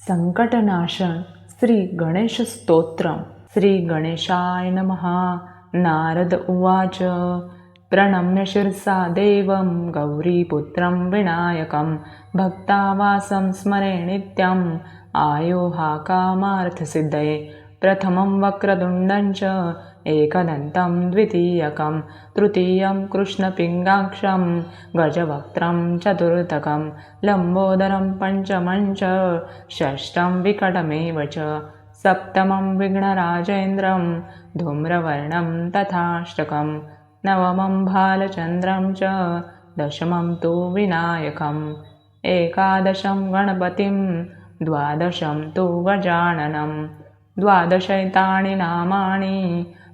संकटनाशन श्री गणेश स्तोत्रम। श्री गणेशाय नमः। नारद उवाच प्रणम्य शिरसा देवं गौरीपुत्रं विनायकं भक्तावासं स्मरे नित्यं आयोहा कामार्थसिद्धये। प्रथमं वक्रतुण्डं च एकदन्तं द्वितीयकं तृतीयं कृष्णपिङ्गाक्षं गजवक्त्रं चतुर्थकं लम्बोदरं पञ्चमं च षष्ठं विकटमेव च सप्तमं विघ्नराजेन्द्रं धूम्रवर्णं तथाष्टकं नवमं भालचन्द्रं च दशमं तु विनायकम् एकादशं गणपतिं द्वादशं तु गजाननं द्वादशैतानि नामानि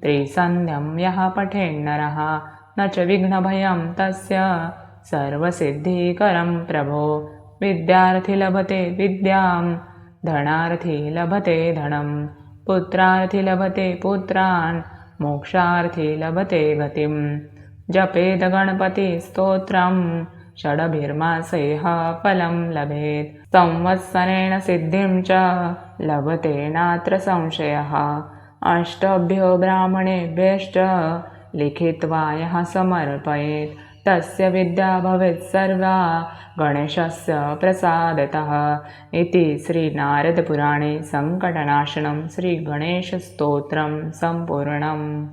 त्रिसन्ध्यं यः पठेन्नरः न च विघ्नभयं तस्य सर्वसिद्धिकरं प्रभो। विद्यार्थी लभते विद्यां धनार्थी लभते धनं पुत्रार्थी लभते पुत्रान् मोक्षार्थी लभते गतिं। जपेद गणपतिस्तोत्रं षडभिर्मासैः फलं लभेत् संवत्सरेण सिद्धिं च लभते नात्र संशयः। अष्टभ्यो ब्राह्मणेभ्यश्च लिखित्वा यः समर्पयेत् तस्य विद्या भवेत् सर्वा गणेशस्य प्रसादतः इति श्रीनारदपुराणे संकटनाशनं श्रीगणेशस्तोत्रं सम्पूर्णम्।